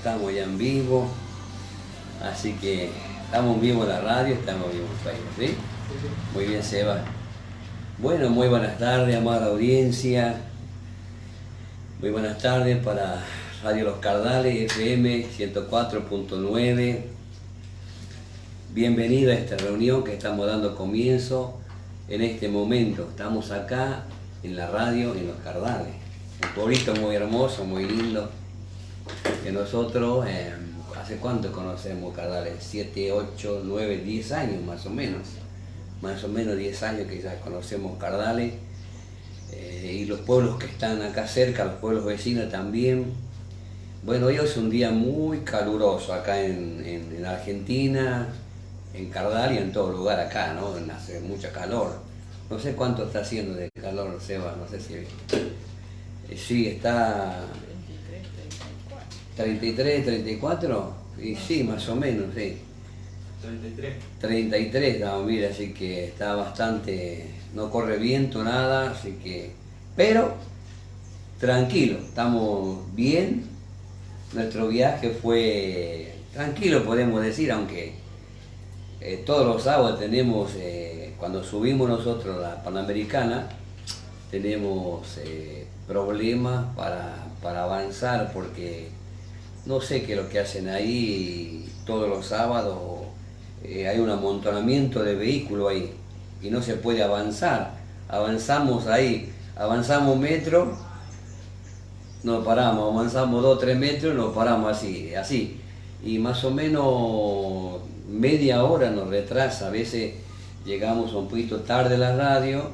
estamos ya en vivo, así que estamos en vivo en la radio, estamos en vivo en Facebook, ¿sí? Sí. Muy bien, Seba. Bueno, muy buenas tardes, amada audiencia. Muy buenas tardes para Radio Los Cardales, FM 104.9. Bienvenido a esta reunión que estamos dando comienzo en este momento. Estamos acá en la radio en Los Cardales. Un pueblito muy hermoso, muy lindo. Que nosotros, ¿hace cuánto conocemos Cardales? 7, 8, 9, 10 años más o menos. Más o menos 10 años que ya conocemos Cardales. Y los pueblos que están acá cerca, los pueblos vecinos también. Bueno, hoy es un día muy caluroso acá en Argentina, en Cardales y en todo lugar acá, ¿no? Hace mucha calor. No sé cuánto está haciendo de calor, Seba, no sé si... sí, está... 33, 34, y sí, más o menos, sí. 33, no, mira, así que está bastante, no corre viento, nada, así que, pero tranquilo, estamos bien. Nuestro viaje fue tranquilo, podemos decir, aunque todos los sábados tenemos, cuando subimos nosotros la Panamericana, tenemos problemas para avanzar, porque no sé qué es lo que hacen ahí todos los sábados. Hay un amontonamiento de vehículos ahí y no se puede avanzar. Avanzamos ahí, avanzamos metro, nos paramos, avanzamos 2 o 3 metros, nos paramos así. Y más o menos media hora nos retrasa. A veces llegamos un poquito tarde a la radio,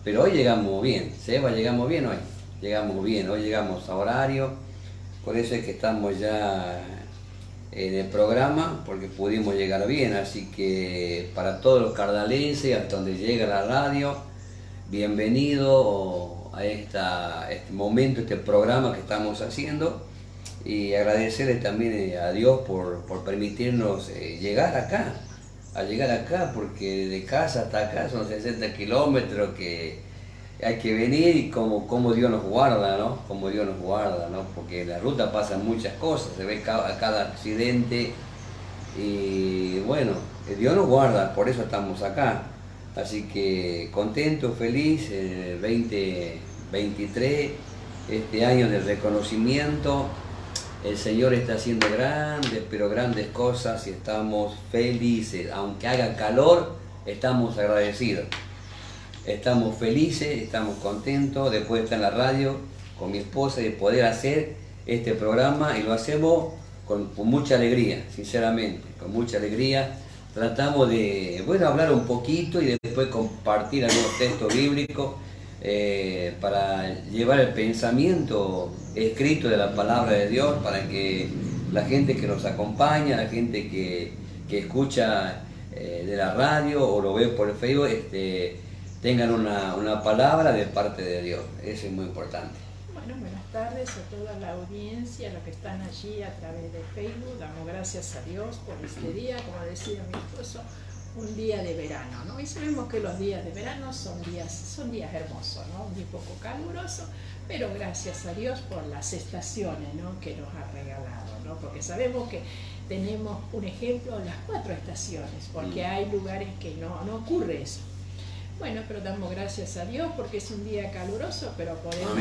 pero hoy llegamos bien. Seba, llegamos bien hoy. Llegamos bien, hoy llegamos a horario. Por eso es que estamos ya en el programa, porque pudimos llegar bien. Así que para todos los cardalenses, hasta donde llega la radio, bienvenido a este momento, este programa que estamos haciendo. Y agradecerle también a Dios por permitirnos llegar acá, porque de casa hasta acá son 60 kilómetros que hay que venir, y como Dios nos guarda, ¿no? Como Dios nos guarda, ¿no? Porque en la ruta pasan muchas cosas, se ve cada accidente y bueno, Dios nos guarda, por eso estamos acá. Así que contento, feliz, 2023, este año de reconocimiento. El Señor está haciendo grandes, pero grandes cosas y estamos felices. Aunque haga calor, estamos agradecidos. Estamos felices, estamos contentos después de estar en la radio con mi esposa y de poder hacer este programa, y lo hacemos con mucha alegría, sinceramente, con mucha alegría. Tratamos de, bueno, hablar un poquito y después compartir algunos textos bíblicos para llevar el pensamiento escrito de la palabra de Dios, para que la gente que nos acompaña, la gente que escucha de la radio o lo ve por el Facebook, tengan una palabra de parte de Dios. Eso es muy importante. Bueno, buenas tardes a toda la audiencia, los que están allí a través de Facebook. Damos gracias a Dios por este día, como decía mi esposo, un día de verano, ¿no? Y sabemos que los días de verano son días hermosos, ¿no? Un día poco caluroso, pero gracias a Dios por las estaciones, ¿no?, que nos ha regalado, ¿no? Porque sabemos que tenemos un ejemplo, las 4 estaciones, porque hay lugares que no ocurre eso. Bueno, pero damos gracias a Dios porque es un día caluroso, pero podemos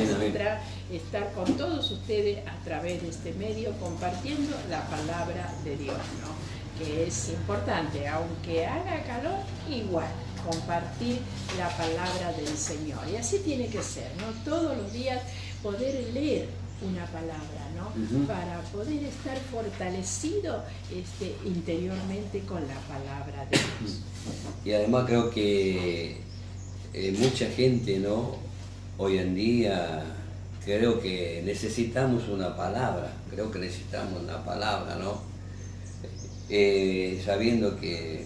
estar con todos ustedes a través de este medio compartiendo la palabra de Dios, ¿no? Que es importante, aunque haga calor, igual compartir la palabra del Señor. Y así tiene que ser, ¿no? Todos los días poder leer una palabra, ¿no? Para poder estar fortalecido interiormente con la palabra de Dios. Y además creo que mucha gente, ¿no?, hoy en día creo que necesitamos una palabra, ¿no? Sabiendo que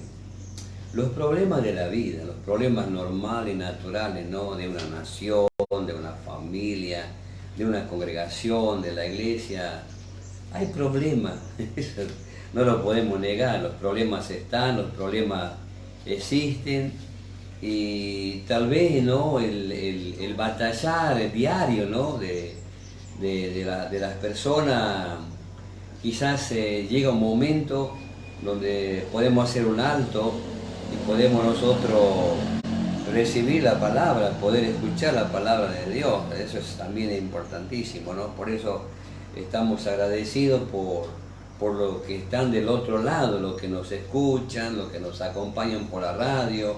los problemas de la vida, los problemas normales, naturales, ¿no?, de una nación, de una familia, de una congregación, de la iglesia, hay problemas, no lo podemos negar, los problemas están, los problemas existen, y tal vez, ¿no?, el batallar diario, ¿no?, de las personas quizás llega un momento donde podemos hacer un alto y podemos nosotros recibir la palabra, poder escuchar la palabra de Dios. Eso es también importantísimo, ¿no? Por eso estamos agradecidos por los que están del otro lado, los que nos escuchan, los que nos acompañan por la radio.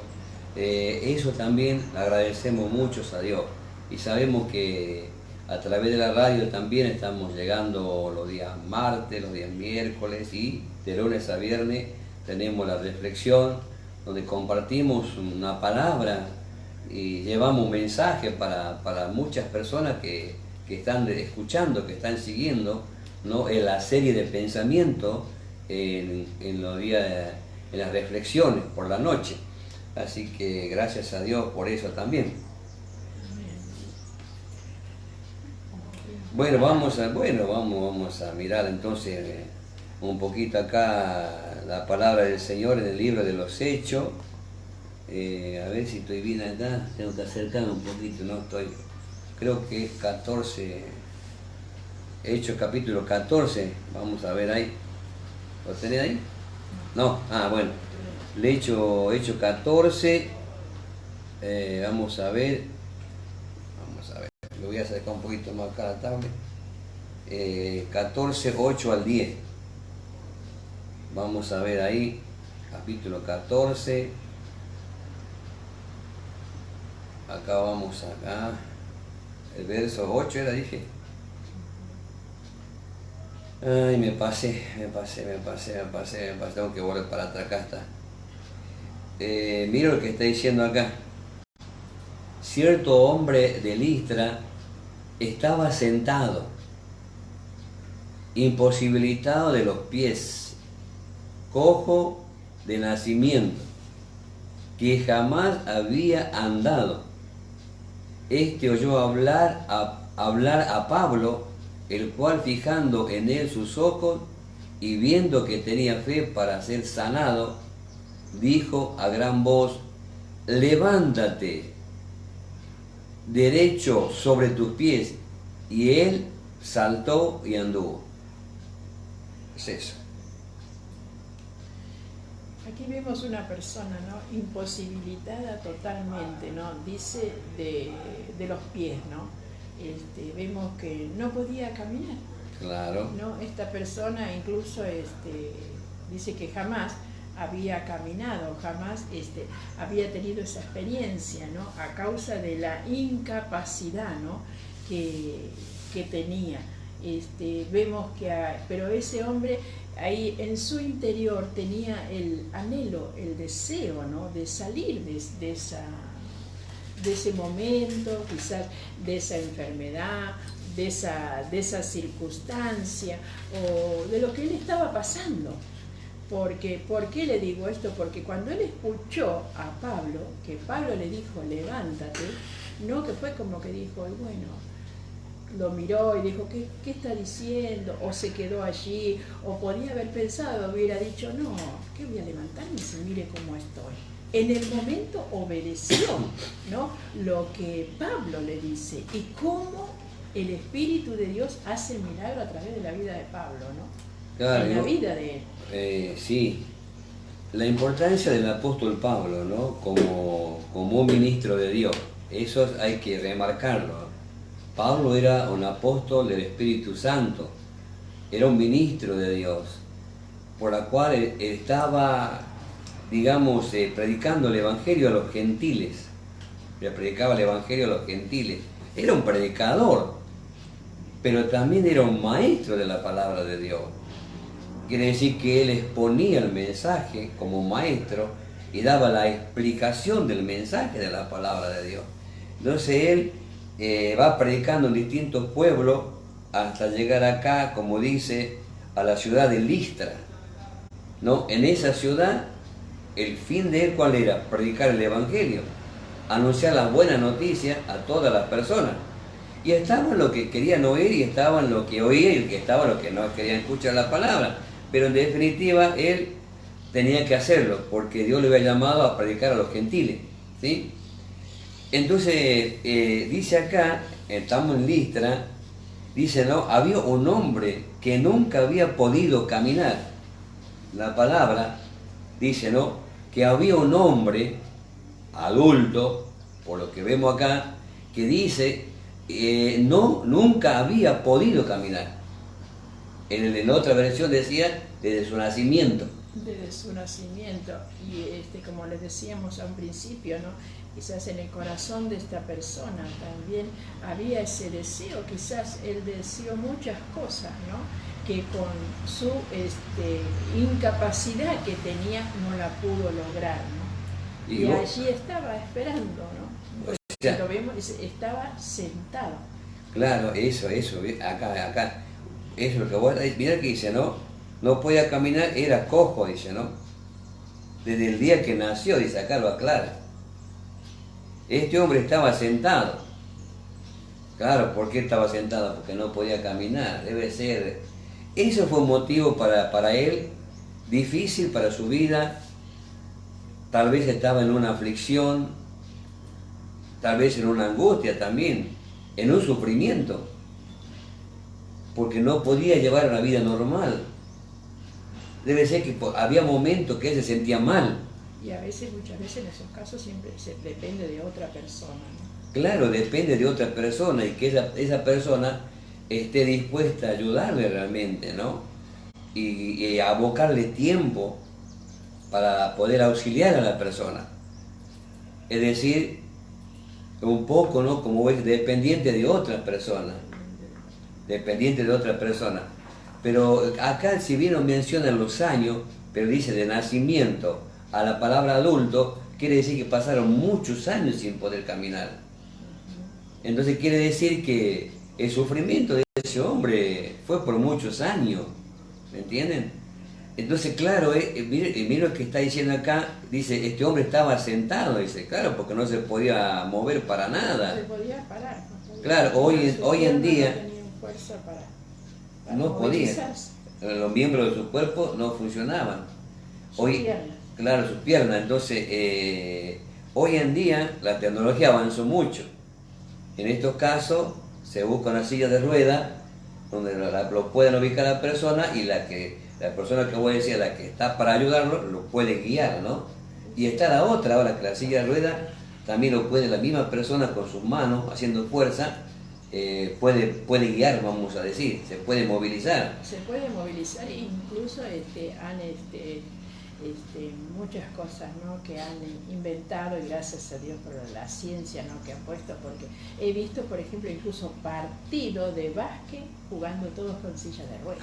Eso también agradecemos mucho a Dios. Y sabemos que a través de la radio también estamos llegando los días martes, los días miércoles, y de lunes a viernes tenemos la reflexión, donde compartimos una palabra y llevamos un mensaje para muchas personas que están escuchando, que están siguiendo, ¿no?, en la serie de pensamiento en los días, en las reflexiones por la noche. Así que gracias a Dios por eso también. Bueno, vamos a mirar entonces un poquito acá la palabra del Señor en el libro de los Hechos. A ver si estoy bien acá, tengo que acercarme un poquito, no estoy, creo que es 14, Hechos capítulo 14, vamos a ver ahí. ¿Lo tenés ahí? No, bueno, Hechos 14, vamos a ver, lo voy a acercar un poquito más acá a la tablet. 14, 8 al 10. Vamos a ver ahí, capítulo 14. Acá vamos acá. El verso 8 era, dije. Ay, me pasé. Tengo que volver para atrás, acá está. Mira lo que está diciendo acá. Cierto hombre de Listra estaba sentado, imposibilitado de los pies, cojo de nacimiento, que jamás había andado. Este oyó hablar a Pablo, el cual, fijando en él sus ojos y viendo que tenía fe para ser sanado, dijo a gran voz: levántate derecho sobre tus pies. Y él saltó y anduvo. Es eso. Aquí vemos una persona, ¿no?, imposibilitada totalmente, ¿no? Dice de los pies, ¿no? Vemos que no podía caminar. Claro. ¿No? Esta persona incluso dice que jamás había caminado, jamás había tenido esa experiencia, ¿no?, a causa de la incapacidad, ¿no?, que tenía. Vemos que pero ese hombre ahí en su interior tenía el anhelo, el deseo, ¿no?, de salir de ese momento, quizás de esa enfermedad, de esa circunstancia o de lo que él estaba pasando. Porque, ¿por qué le digo esto? Porque cuando él escuchó a Pablo, que Pablo le dijo levántate, no que fue como que dijo, bueno, lo miró y dijo, ¿qué está diciendo? O se quedó allí, o podía haber pensado, hubiera dicho, no, ¿qué voy a levantarme si mire cómo estoy? En el momento obedeció, ¿no?, lo que Pablo le dice y cómo el Espíritu de Dios hace milagro a través de la vida de Pablo, ¿no? Claro, en la vida de él. Sí, la importancia del apóstol Pablo, ¿no?, como un ministro de Dios, eso hay que remarcarlo. Pablo era un apóstol del Espíritu Santo, era un ministro de Dios, por la cual él estaba, digamos, predicando el Evangelio a los gentiles. Le predicaba el Evangelio a los gentiles. Era un predicador, pero también era un maestro de la palabra de Dios. Quiere decir que él exponía el mensaje como maestro y daba la explicación del mensaje de la palabra de Dios. Entonces él va predicando en distintos pueblos hasta llegar acá, como dice, a la ciudad de Listra, ¿no? En esa ciudad, el fin de él, ¿cuál era? Predicar el Evangelio, anunciar las buenas noticias a todas las personas. Y estaban los que querían oír y estaban los que oían y estaban los que no querían escuchar la palabra. Pero en definitiva, él tenía que hacerlo porque Dios le había llamado a predicar a los gentiles, ¿sí? Entonces, dice acá, estamos en Listra, dice, ¿no? Había un hombre que nunca había podido caminar. La palabra dice, ¿no? Que había un hombre adulto, por lo que vemos acá, que dice, no, nunca había podido caminar. En la otra versión decía, desde su nacimiento. Desde su nacimiento. Y como les decíamos a un principio, ¿no? Quizás en el corazón de esta persona también había ese deseo, quizás él deseó muchas cosas, ¿no? Que con su incapacidad que tenía no la pudo lograr, ¿no? Y allí estaba esperando, ¿no? Porque lo vemos, estaba sentado. Claro, eso, acá, eso es lo que vos, mirá que dice, ¿no? No podía caminar, era cojo, dice, ¿no? Desde el día que nació, dice, acá lo aclara. Este hombre estaba sentado. Claro, ¿por qué estaba sentado? Porque no podía caminar, debe ser. Eso fue un motivo para él difícil para su vida. Tal vez estaba en una aflicción, tal vez en una angustia también, en un sufrimiento, porque no podía llevar una vida normal. Debe ser que había momentos que él se sentía mal. Y a veces, muchas veces en esos casos siempre depende de otra persona, ¿no? Claro, depende de otra persona y que esa persona esté dispuesta a ayudarle realmente, ¿no? Y abocarle tiempo para poder auxiliar a la persona. Es decir, un poco, ¿no? Como ves, dependiente de otra persona. Dependiente de otra persona. Pero acá, si bien no mencionan los años, pero dice de nacimiento a la palabra adulto, quiere decir que pasaron muchos años sin poder caminar. Entonces quiere decir que el sufrimiento de ese hombre fue por muchos años, ¿me entienden? Entonces, claro, mire lo que está diciendo acá, dice, este hombre estaba sentado, dice, claro, porque no se podía mover para nada. No se podía parar. Claro, hoy en día no tenían fuerza para no podía. Los miembros de su cuerpo no funcionaban. Claro, sus piernas. Entonces, hoy en día la tecnología avanzó mucho. En estos casos se busca una silla de ruedas donde lo pueden ubicar a la persona y la persona que voy a decir, la que está para ayudarlo, lo puede guiar, ¿no? Y está la otra, ahora que la silla de ruedas también lo puede la misma persona con sus manos, haciendo fuerza, puede guiar, vamos a decir, se puede movilizar. Se puede movilizar e incluso han muchas cosas, ¿no? Que han inventado, y gracias a Dios por la ciencia, ¿no? Que han puesto, porque he visto, por ejemplo, incluso partidos de básquet jugando todos con silla de ruedas.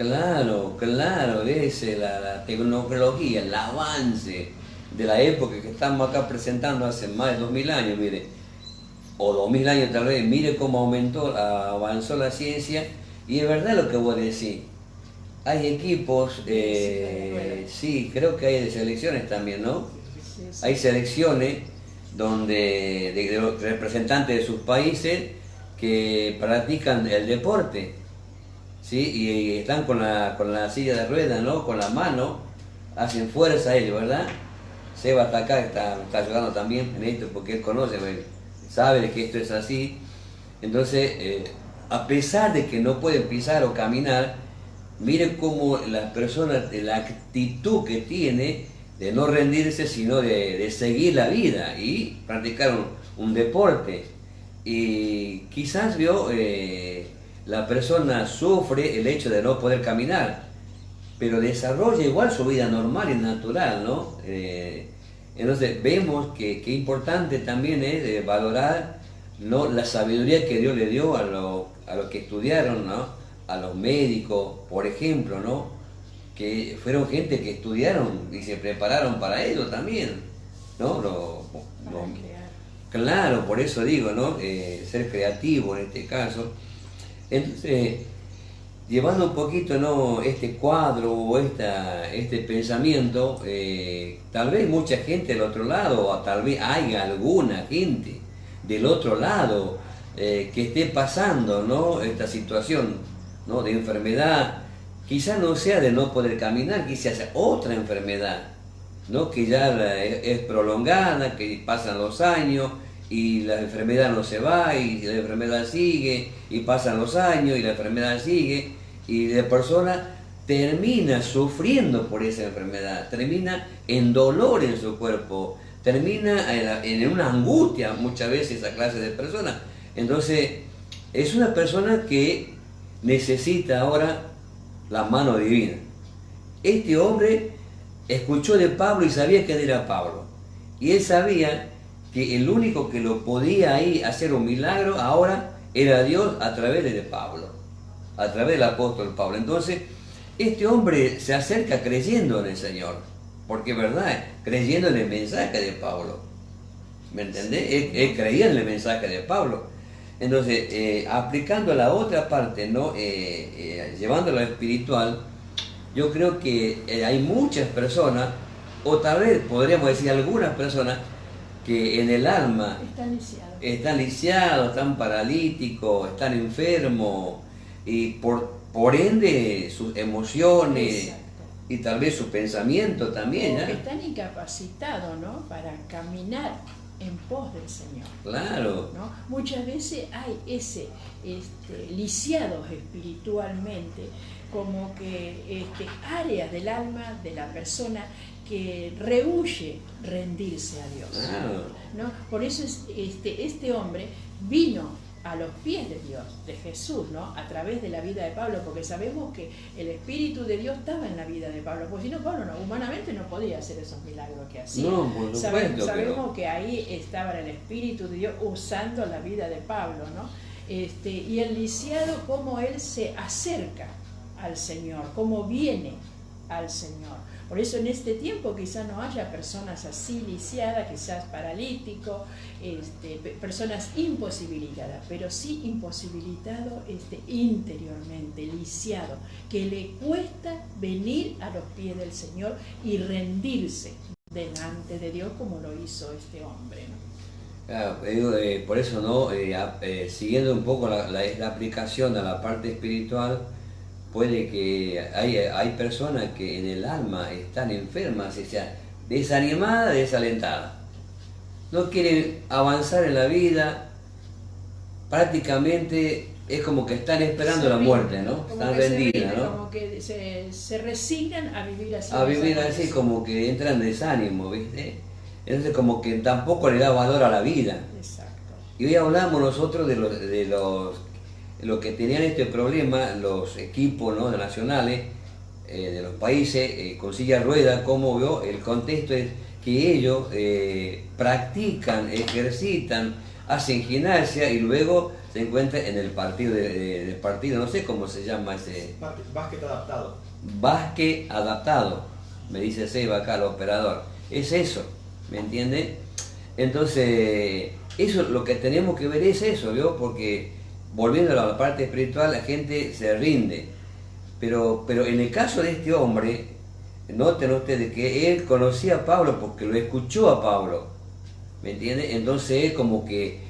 Claro, es la tecnología, el avance de la época que estamos acá presentando hace más de 2000 años, mire, o 2000 años tal vez, mire cómo avanzó la ciencia, y es verdad lo que vos decís. Hay equipos, sí, creo que hay de selecciones también, ¿no? Sí. Hay selecciones donde de los representantes de sus países que practican el deporte, ¿sí? Y están con la silla de ruedas, ¿no? Con la mano, hacen fuerza ellos, ¿verdad? Seba está acá, está ayudando también en esto porque él conoce, sabe de que esto es así. Entonces, a pesar de que no pueden pisar o caminar, miren cómo las personas, la actitud que tiene de no rendirse, sino de seguir la vida y practicar un deporte. Y quizás la persona sufre el hecho de no poder caminar, pero desarrolla igual su vida normal y natural, ¿no? Entonces vemos que importante también es valorar, ¿no? La sabiduría que Dios le dio a los que estudiaron, ¿no? A los médicos, por ejemplo, ¿no? Que fueron gente que estudiaron y se prepararon para ello también, ¿no? Claro, por eso digo, ¿no? Ser creativo en este caso. Entonces, llevando un poquito, ¿no? Este cuadro o este pensamiento, tal vez mucha gente del otro lado, o tal vez haya alguna gente del otro lado que esté pasando, ¿no? Esta situación, ¿no? De enfermedad, quizás no sea de no poder caminar, quizás sea otra enfermedad, ¿no? Que ya es prolongada, que pasan los años y la enfermedad no se va, y la enfermedad sigue, y pasan los años, y la enfermedad sigue, y la persona termina sufriendo por esa enfermedad, termina en dolor en su cuerpo, termina en una angustia muchas veces esa clase de persona. Entonces, es una persona que necesita ahora la mano divina. Este hombre escuchó de Pablo y sabía quién era Pablo. Y él sabía que el único que lo podía ahí hacer un milagro ahora era Dios a través de Pablo, a través del apóstol Pablo. Entonces, este hombre se acerca creyendo en el Señor, porque verdad, creyendo en el mensaje de Pablo. ¿Me entendés? Él creía en el mensaje de Pablo. Entonces, aplicando la otra parte, ¿no? Llevándolo a lo espiritual, yo creo que hay muchas personas, o tal vez podríamos decir algunas personas, que en el alma están lisiados, están paralíticos, están enfermos, y por ende sus emociones. Exacto. Y tal vez su pensamiento también. Que están incapacitados, ¿no?, para caminar en pos del Señor. Claro. ¿No? Muchas veces hay lisiados espiritualmente, como que áreas del alma de la persona que rehúye rendirse a Dios. Claro. ¿No? Por eso este hombre vino a los pies de Dios, de Jesús, ¿no?, a través de la vida de Pablo, porque sabemos que el Espíritu de Dios estaba en la vida de Pablo, porque si no, Pablo humanamente no podía hacer esos milagros que hacía. No, por supuesto, sabemos que ahí estaba el Espíritu de Dios usando la vida de Pablo, ¿no? Y el lisiado, cómo él se acerca al Señor, cómo viene al Señor. Por eso en este tiempo quizás no haya personas así lisiadas, quizás paralíticos, personas imposibilitadas, pero sí imposibilitado interiormente, lisiado, que le cuesta venir a los pies del Señor y rendirse delante de Dios como lo hizo este hombre, ¿no? Por eso, ¿no? Siguiendo un poco la aplicación a la parte espiritual, puede que hay personas que en el alma están enfermas, o sea, desanimadas, desalentadas. No quieren avanzar en la vida, prácticamente es como que están esperando la muerte, ¿no? Están rendidas, ¿no? Como que se resignan a vivir así. A vivir así, como que entran en desánimo, ¿viste? Entonces como que tampoco le da valor a la vida. Exacto. Y hoy hablamos nosotros de los que tenían este problema, los equipos, ¿no?, nacionales de los países con silla de ruedas, como veo, el contexto es que ellos practican, ejercitan, hacen gimnasia y luego se encuentran en el partido del partido, no sé cómo se llama ese. Básquet adaptado. Básquet adaptado, me dice Seba acá, el operador. Es eso, ¿me entienden? Entonces, eso lo que tenemos que ver es eso, ¿vio? Porque volviendo a la parte espiritual, la gente se rinde. Pero en el caso de este hombre, noten ustedes que él conocía a Pablo porque lo escuchó a Pablo. ¿Me entiende? Entonces él como que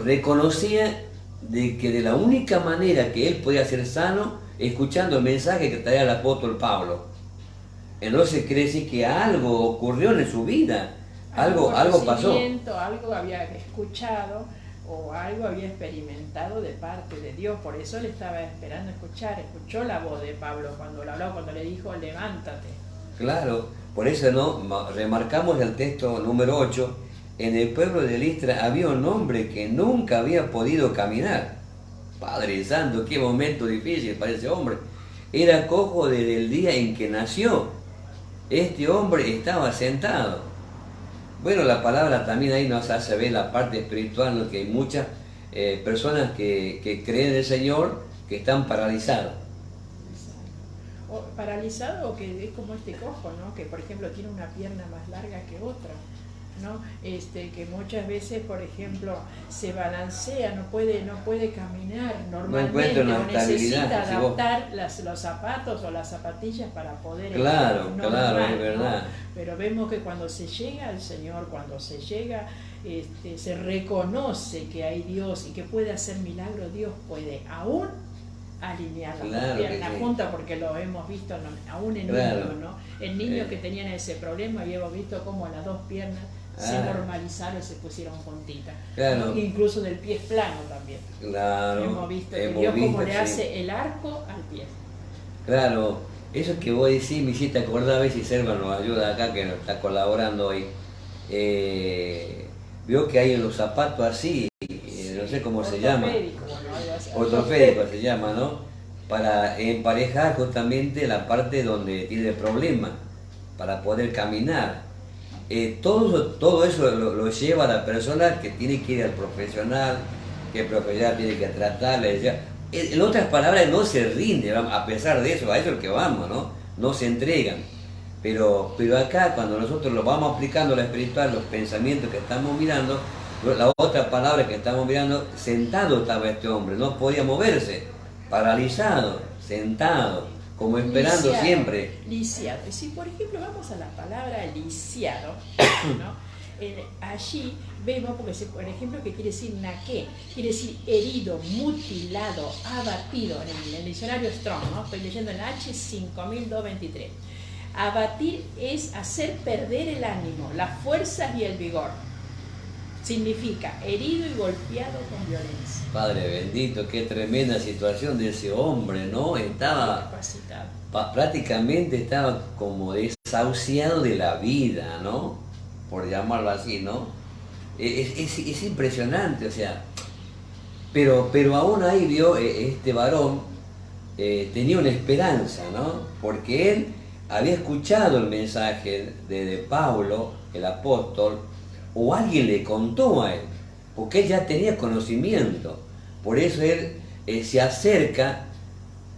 reconocía de que de la única manera que él podía ser sano, escuchando el mensaje que traía el apóstol Pablo. Entonces quiere decir que algo ocurrió en su vida, algo pasó. Algo había escuchado o algo había experimentado de parte de Dios, por eso él estaba esperando escuchó la voz de Pablo cuando le habló, cuando le dijo levántate. Claro, por eso no remarcamos el texto número 8, en el pueblo de Listra había un hombre que nunca había podido caminar. Padre Santo, qué momento difícil para ese hombre. Era cojo desde el día en que nació. Este hombre estaba sentado. Bueno, la palabra también ahí nos hace ver la parte espiritual, ¿no?, que hay muchas personas que creen en el Señor que están paralizados. O paralizado, o que es como este cojo, ¿no?, que por ejemplo tiene una pierna más larga que otra, ¿no? Que muchas veces, por ejemplo, se balancea, no puede caminar normalmente, no o necesita adaptar los zapatos o las zapatillas para poder claro, es verdad, ¿no? Pero vemos que cuando se llega al Señor, cuando se llega, se reconoce que hay Dios y que puede hacer milagros, Dios puede aún alinear las piernas juntas, porque lo hemos visto aún en niños, ¿no? En niños que tenían ese problema, y hemos visto cómo las dos piernas se normalizaron y se pusieron juntitas. Claro. ¿No? Incluso del pie plano también. Claro. Hemos visto que Dios como le hace el arco al pie. Claro, eso que vos decís me hiciste acordar, a ver si Selva nos ayuda acá, que nos está colaborando hoy. Veo que hay en los zapatos así, no sé cómo se llama. Ortopédico se llama, ¿no? Para emparejar justamente la parte donde tiene problema, para poder caminar. Todo eso lo lleva a la persona que tiene que ir al profesional, que el profesional tiene que tratarle. En otras palabras, no se rinde, a pesar de eso, a eso es lo que vamos, ¿no? No se entregan. Pero acá, cuando nosotros lo vamos aplicando a la espiritual, los pensamientos que estamos mirando, la otra palabra que estamos mirando, sentado estaba este hombre, no podía moverse, paralizado, sentado, como esperando lisiado, siempre. Lisiado. Y si por ejemplo vamos a la palabra lisiado, ¿no? Allí vemos, porque por ejemplo, que quiere decir naqué, quiere decir herido, mutilado, abatido, en el diccionario Strong, ¿no? Estoy leyendo en H5223. Abatir es hacer perder el ánimo, las fuerzas y el vigor. Significa herido y golpeado con violencia. Padre bendito, qué tremenda situación de ese hombre, ¿no? Estaba prácticamente estaba como desahuciado de la vida, ¿no? Por llamarlo así, ¿no? Es impresionante, o sea, pero aún ahí vio este varón, tenía una esperanza, ¿no? Porque él había escuchado el mensaje de Pablo, el apóstol, o alguien le contó a él, porque él ya tenía conocimiento. Por eso él se acerca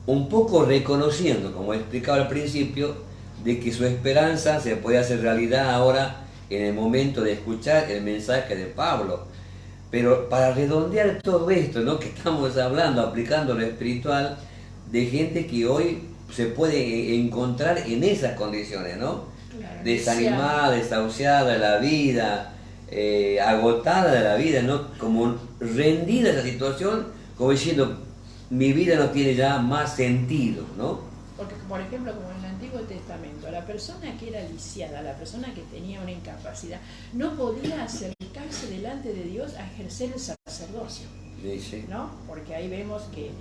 un poco reconociendo, como he explicado al principio, de que su esperanza se puede hacer realidad ahora en el momento de escuchar el mensaje de Pablo. Pero para redondear todo esto, ¿no?, que estamos hablando, aplicando lo espiritual, de gente que hoy se puede encontrar en esas condiciones, ¿no? Claro, desanimada, desahuciada de la vida, agotada de la vida, ¿no? Como rendida a esa situación, como diciendo, mi vida no tiene ya más sentido, ¿no? Porque, por ejemplo, como en el Antiguo Testamento, la persona que era lisiada, la persona que tenía una incapacidad, no podía acercarse delante de Dios a ejercer el sacerdocio, ¿no? Porque ahí vemos que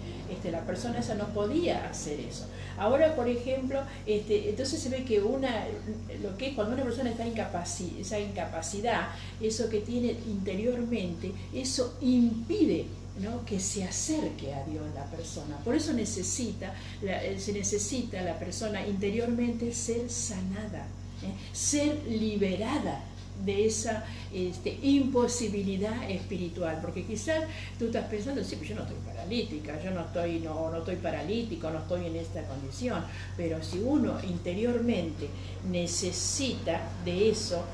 la persona esa no podía hacer eso. Ahora, por ejemplo, entonces se ve que lo que es cuando una persona está esa incapacidad, eso que tiene interiormente, eso impide, ¿no?, que se acerque a Dios la persona. Por eso se necesita la persona interiormente ser sanada, ser liberada de esa imposibilidad espiritual, porque quizás tú estás pensando, sí, pues yo no estoy paralítica, yo no estoy paralítico, no estoy en esta condición, pero si uno interiormente necesita de eso,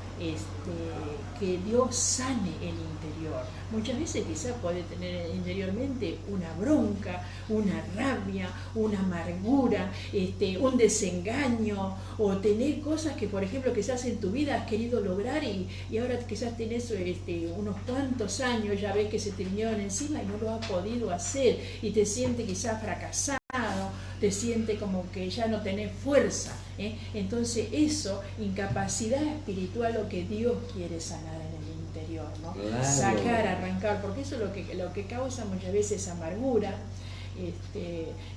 que Dios sane el interior. Muchas veces quizás puede tener interiormente una bronca, una rabia, una amargura, un desengaño, o tener cosas que, por ejemplo, quizás en tu vida has querido lograr y ahora quizás tenés unos cuantos años, ya ves que se te vinieron encima y no lo has podido hacer y te sientes quizás fracasado, te sientes como que ya no tenés fuerza, ¿eh? Entonces eso, incapacidad espiritual, lo que Dios quiere sanar en el interior, ¿no? Claro. Sacar, arrancar, porque eso es lo que causa muchas veces amargura,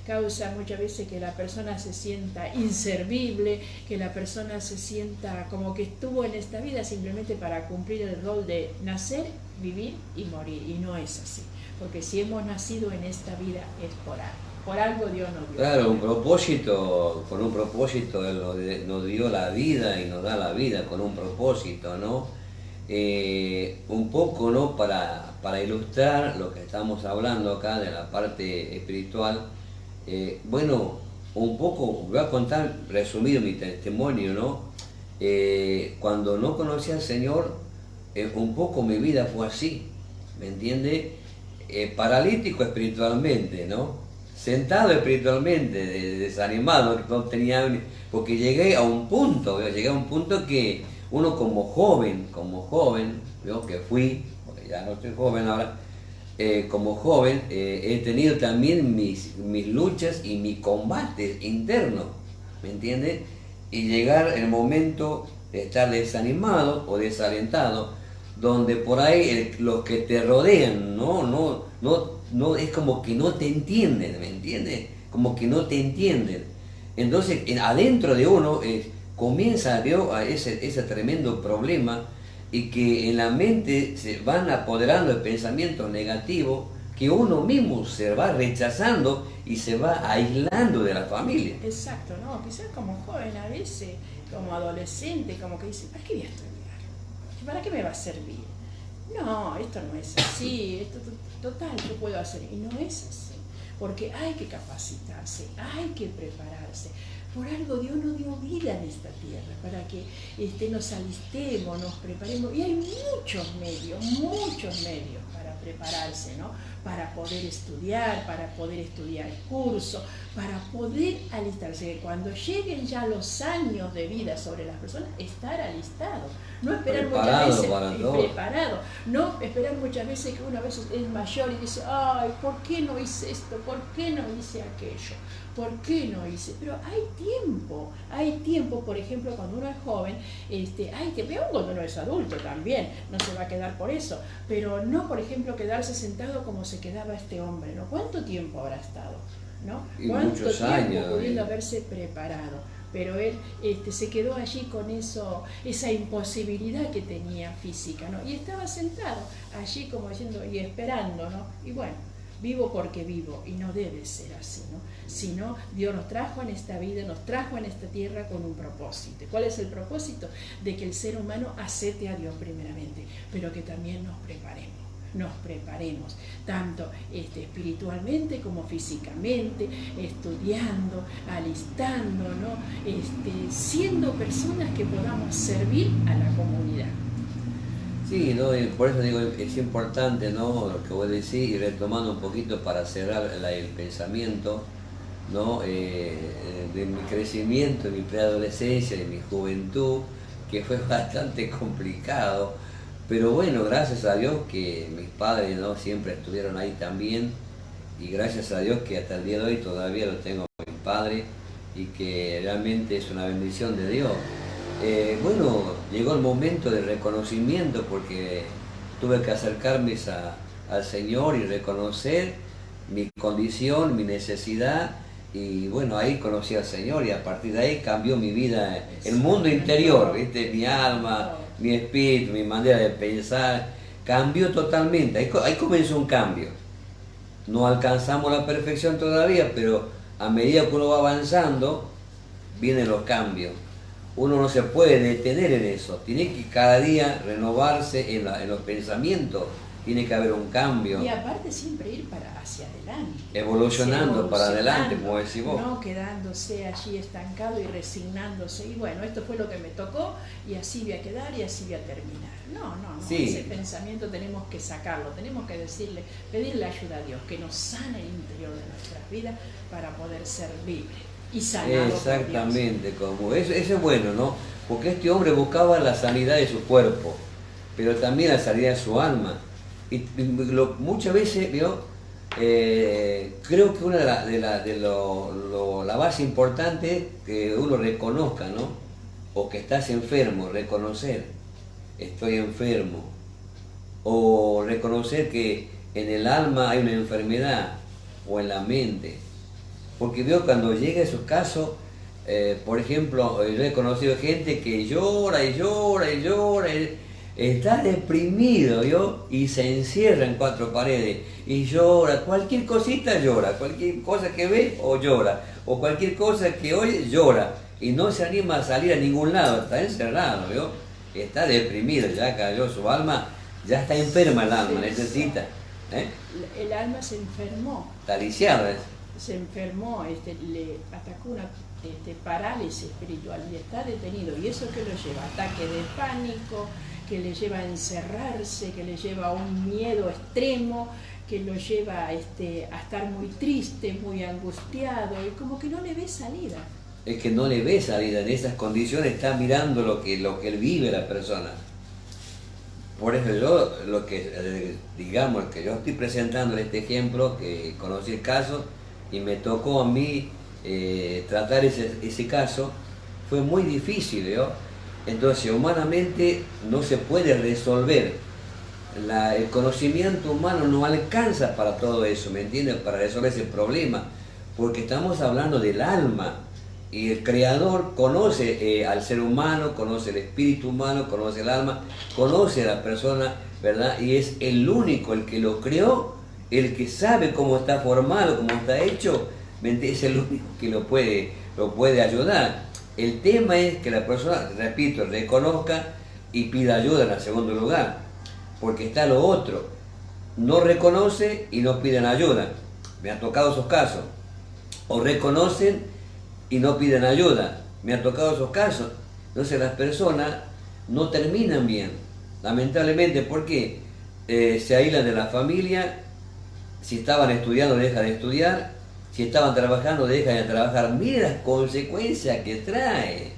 causa muchas veces que la persona se sienta inservible, que la persona se sienta como que estuvo en esta vida simplemente para cumplir el rol de nacer, vivir y morir, y no es así, porque si hemos nacido en esta vida es por algo Dios nos dio. Claro, con un propósito Él nos dio la vida y nos da la vida con un propósito, ¿no? Un poco, ¿no?, para ilustrar lo que estamos hablando acá de la parte espiritual, bueno, un poco, voy a contar, resumido mi testimonio, ¿no? Cuando no conocí al Señor, un poco mi vida fue así, ¿me entiende? Paralítico espiritualmente, ¿no? Sentado espiritualmente, desanimado, no tenía, porque llegué a un punto que uno como joven, yo que fui, porque ya no estoy joven ahora, como joven he tenido también mis luchas y mis combates internos, ¿me entiendes? Y llegar el momento de estar desanimado o desalentado, donde por ahí los que te rodean, no, es como que no te entienden, ¿me entiendes? Como que no te entienden. Entonces, adentro de uno comienza a ese tremendo problema y que en la mente se van apoderando de pensamientos negativos que uno mismo se va rechazando y se va aislando de la familia. Exacto, ¿no? Quizás como joven a veces, como adolescente, como que dice, ¿para qué voy a estudiar? ¿Para qué me va a servir? No, esto no es así, esto total, yo puedo hacer. Y no es así, porque hay que capacitarse, hay que prepararse. Por algo Dios nos dio vida en esta tierra, para que nos alistemos, nos preparemos. Y hay muchos medios para prepararse, ¿no? Para poder estudiar cursos, para poder alistarse. Que cuando lleguen ya los años de vida sobre las personas, estar alistado. No esperar preparado muchas veces, preparado. No esperar muchas veces que una vez es mayor y dice, ay, ¿por qué no hice esto? ¿Por qué no hice aquello? ¿Por qué no hice? Pero hay tiempo, por ejemplo, cuando uno es joven, hay tiempo, y aún cuando uno es adulto también, no se va a quedar por eso, pero no, por ejemplo, quedarse sentado como se quedaba este hombre, ¿no? ¿Cuánto tiempo habrá estado? ¿No? ¿Cuánto muchos tiempo años, pudiendo haberse preparado? Pero él se quedó allí con esa imposibilidad que tenía física, ¿no? Y estaba sentado allí como diciendo, y esperando, ¿no? Y bueno, vivo porque vivo, y no debe ser así, ¿no? Sino Dios nos trajo en esta vida, nos trajo en esta tierra con un propósito. ¿Cuál es el propósito? De que el ser humano acepte a Dios primeramente, pero que también nos preparemos, tanto espiritualmente como físicamente, estudiando, alistando, ¿no? Siendo personas que podamos servir a la comunidad. Sí, ¿no? Y por eso digo, es importante, ¿no? Lo que vos decís, y retomando un poquito para cerrar el pensamiento, ¿no? De mi crecimiento, de mi preadolescencia, de mi juventud, que fue bastante complicado, pero bueno, gracias a Dios que mis padres, ¿no? Siempre estuvieron ahí también, y gracias a Dios que hasta el día de hoy todavía lo tengo a mi padre, y que realmente es una bendición de Dios. Bueno, llegó el momento del reconocimiento porque tuve que acercarme al Señor y reconocer mi condición, mi necesidad, y bueno, ahí conocí al Señor y a partir de ahí cambió mi vida, el mundo interior, ¿viste? Mi alma, mi espíritu, mi manera de pensar, cambió totalmente, ahí comenzó un cambio. No alcanzamos la perfección todavía, pero a medida que uno va avanzando, vienen los cambios. Uno no se puede detener en eso, tiene que cada día renovarse en los pensamientos, tiene que haber un cambio. Y aparte siempre ir hacia adelante. Evolucionando para adelante, como decís vos. No quedándose allí estancado y resignándose. Y bueno, esto fue lo que me tocó y así voy a quedar y así voy a terminar. No. Sí. Ese pensamiento tenemos que sacarlo, tenemos que pedirle ayuda a Dios, que nos sane el interior de nuestras vidas para poder ser libres. Y sanado. Exactamente, como eso es bueno, ¿no? Porque este hombre buscaba la sanidad de su cuerpo, pero también la sanidad de su alma. Y muchas veces, ¿vio? Creo que una la base importante es que uno reconozca, ¿no? O que estás enfermo, reconocer, estoy enfermo. O reconocer que en el alma hay una enfermedad, o en la mente. Porque veo cuando llega a esos casos, por ejemplo, yo he conocido gente que llora y llora y llora, está deprimido, ¿yo? Y se encierra en cuatro paredes y llora, cualquier cosita llora, cualquier cosa que ve o llora, o cualquier cosa que oye llora, y no se anima a salir a ningún lado, está encerrado, ¿yo? Está deprimido, ya cayó su alma, ya está enferma el alma, necesita. El alma se enfermó. Está lisiada. Se enfermó, le atacó una parálisis espiritual y está detenido. ¿Y eso qué lo lleva? Ataque de pánico, que le lleva a encerrarse, que le lleva a un miedo extremo, que lo lleva a estar muy triste, muy angustiado, y como que no le ve salida. Es que no le ve salida, en esas condiciones está mirando lo que él vive la persona. Por eso yo, digamos, que yo estoy presentando este ejemplo, que conocí el caso, y me tocó a mí tratar ese caso, fue muy difícil, ¿yo? Entonces, humanamente no se puede resolver. El conocimiento humano no alcanza para todo eso, ¿me entiendes? Para resolver ese problema, porque estamos hablando del alma. Y el Creador conoce al ser humano, conoce el espíritu humano, conoce el alma, conoce a la persona, ¿verdad? Y es el único, el que lo creó, el que sabe cómo está formado, cómo está hecho, ¿me entiendes? Es el único que lo puede ayudar. El tema es que la persona, repito, reconozca y pida ayuda en el segundo lugar, porque está lo otro, no reconoce y no piden ayuda. Me han tocado esos casos. O reconocen y no piden ayuda. Me han tocado esos casos. Entonces las personas no terminan bien, lamentablemente, porque se aíslan de la familia. Si estaban estudiando, dejan de estudiar. Si estaban trabajando, dejan de trabajar. Mira las consecuencias que trae,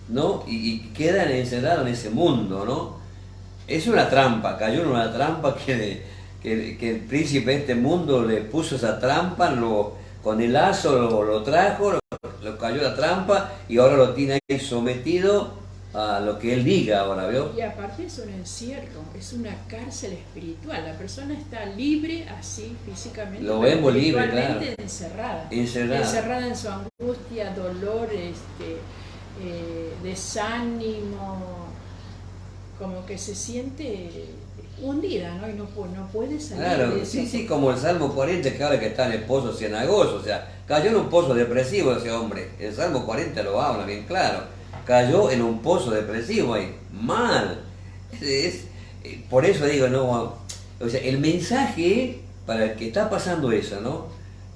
¿no? Y quedan encerrados en ese mundo, ¿no? Es una trampa, cayó en una trampa que el príncipe de este mundo le puso esa trampa, con el lazo lo trajo, lo cayó la trampa y ahora lo tiene ahí sometido a lo que él diga ahora, ¿veo? Y aparte es un encierro, es una cárcel espiritual. La persona está libre así físicamente, lo vemos libre, claro. encerrada en su angustia, dolor, desánimo, como que se siente hundida, ¿no? Y no puede salir. Claro, de eso. sí, como el Salmo 40, que ahora que está en el pozo cenagoso, o sea, cayó en un pozo depresivo ese hombre. El Salmo 40 lo habla bien claro. Cayó en un pozo depresivo ahí, mal. Por eso digo, no, o sea, el mensaje para el que está pasando eso, ¿no?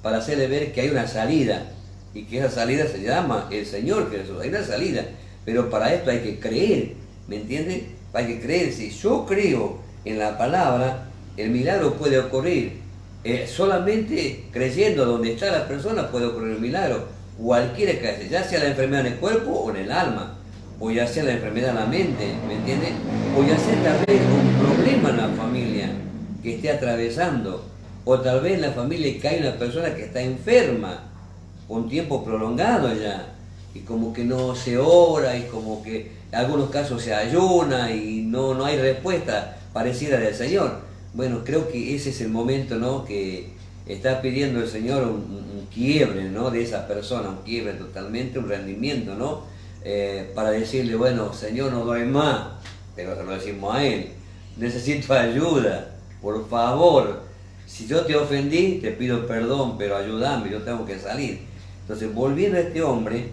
Para hacerle ver que hay una salida y que esa salida se llama el Señor Jesús. Hay una salida, pero para esto hay que creer, ¿me entiendes? Hay que creer. Si yo creo en la palabra, el milagro puede ocurrir. Solamente creyendo donde está la persona puede ocurrir el milagro. Cualquiera que sea, ya sea la enfermedad en el cuerpo o en el alma, o ya sea la enfermedad en la mente, ¿me entiendes? O ya sea tal vez un problema en la familia que esté atravesando, o tal vez en la familia que hay una persona que está enferma un tiempo prolongado ya, y como que no se ora, y como que en algunos casos se ayuna y no hay respuesta parecida del Señor. Bueno, creo que ese es el momento, ¿no?, que está pidiendo el Señor un quiebre, ¿no?, de esa persona, un quiebre totalmente, un rendimiento, ¿no?, para decirle, bueno, Señor, no doy más, pero se lo decimos a Él, necesito ayuda, por favor, si yo te ofendí, te pido perdón, pero ayúdame, yo tengo que salir. Entonces, volviendo a este hombre,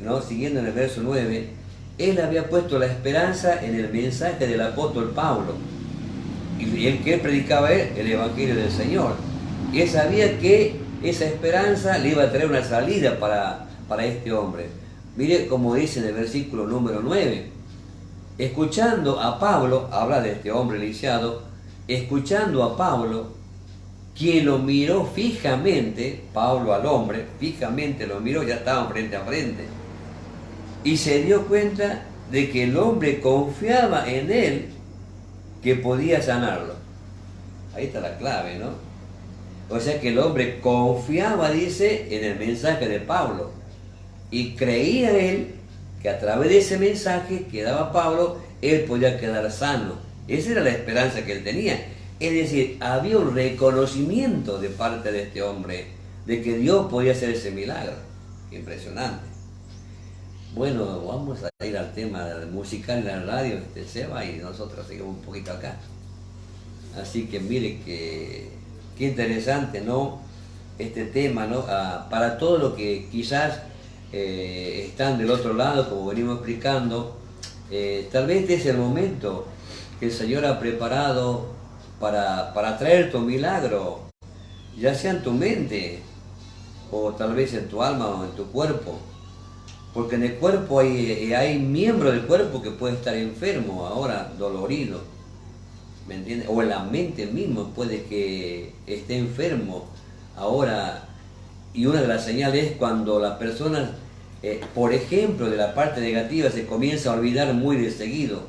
¿no?, siguiendo en el verso 9, él había puesto la esperanza en el mensaje del apóstol Pablo, y el que él predicaba el Evangelio del Señor. Y él sabía que esa esperanza le iba a traer una salida para este hombre. Mire como dice en el versículo número 9. Escuchando a Pablo, habla de este hombre lisiado, escuchando a Pablo, quien lo miró fijamente, Pablo al hombre, fijamente lo miró, ya estaban frente a frente, y se dio cuenta de que el hombre confiaba en él, que podía sanarlo. Ahí está la clave, ¿no? O sea que el hombre confiaba, dice, en el mensaje de Pablo, y creía él que a través de ese mensaje que daba Pablo, él podía quedar sano. Esa era la esperanza que él tenía. Es decir, había un reconocimiento de parte de este hombre de que Dios podía hacer ese milagro. Impresionante. Bueno, vamos a ir al tema musical en la radio, Seba, y nosotros seguimos un poquito acá. Así que mire qué interesante, ¿no?, este tema, ¿no?, para todos los que quizás están del otro lado, como venimos explicando, tal vez este es el momento que el Señor ha preparado para traer tu milagro, ya sea en tu mente, o tal vez en tu alma o en tu cuerpo. Porque en el cuerpo hay miembros del cuerpo que puede estar enfermo ahora, dolorido, ¿me entiendes? O en la mente mismo puede que esté enfermo ahora. Y una de las señales es cuando la persona, por ejemplo, de la parte negativa se comienza a olvidar muy de seguido.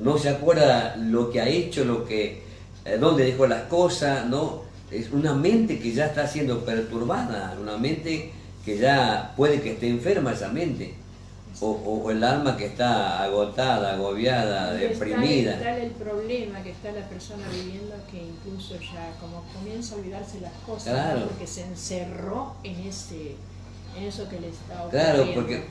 No se acuerda lo que ha hecho, dónde dejó las cosas, ¿no? Es una mente que ya está siendo perturbada, una mente que ya puede que esté enferma esa mente. o el alma que está agotada, agobiada, deprimida. Está el problema que está la persona viviendo, que incluso ya como comienza a olvidarse las cosas, Claro. ¿no? Porque se encerró en eso que le está ocurriendo. Claro, porque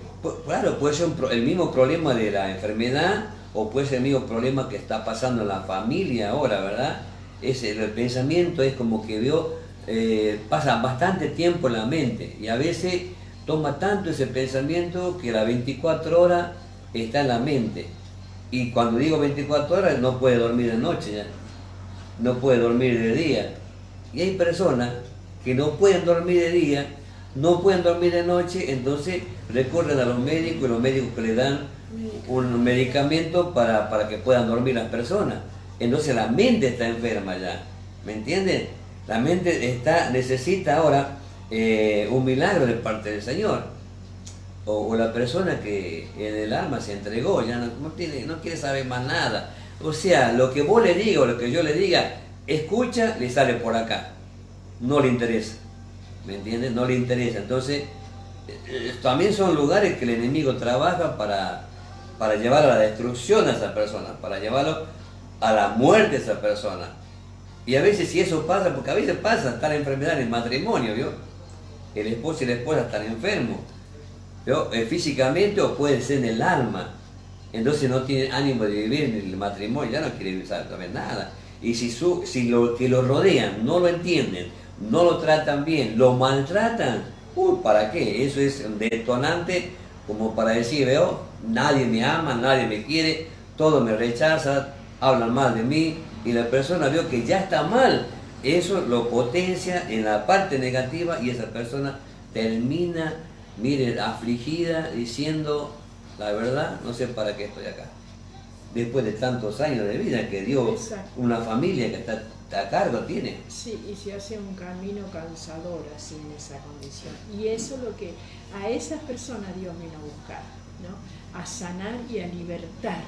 claro, puede ser el mismo problema de la enfermedad o puede ser el mismo problema que está pasando en la familia ahora, ¿verdad? El pensamiento es como que pasa bastante tiempo en la mente y a veces toma tanto ese pensamiento que las 24 horas está en la mente. Y cuando digo 24 horas no puede dormir de noche ya, no puede dormir de día. Y hay personas que no pueden dormir de día, no pueden dormir de noche, entonces recurren a los médicos y los médicos que le dan un medicamento para que puedan dormir las personas. Entonces la mente está enferma ya, ¿me entienden? La mente necesita ahora un milagro de parte del Señor. O la persona que en el alma se entregó, ya no quiere saber más nada. O sea, lo que vos le digas o lo que yo le diga, escucha, le sale por acá. No le interesa. ¿Me entiendes? No le interesa. Entonces, también son lugares que el enemigo trabaja para llevar a la destrucción a esa persona, para llevarlo a la muerte a esa persona. Y a veces si eso pasa, porque a veces pasa, está la enfermedad en el matrimonio, ¿vio? El esposo y la esposa están enfermos, ¿vio? Físicamente o puede ser en el alma. Entonces no tiene ánimo de vivir en el matrimonio, ya no quiere saber nada. Y si lo que lo rodean no lo entienden, no lo tratan bien, lo maltratan, ¿para qué? Eso es un detonante como para decir, veo, nadie me ama, nadie me quiere, todo me rechaza, hablan mal de mí, y la persona vio que ya está mal. Eso lo potencia en la parte negativa y esa persona termina, mire, afligida, diciendo, la verdad, no sé para qué estoy acá. Después de tantos años de vida que dio una familia que está a cargo tiene. Sí, y se hace un camino cansador así en esa condición. Y eso es lo que a esas personas Dios vino a buscar, ¿no? A sanar y a libertar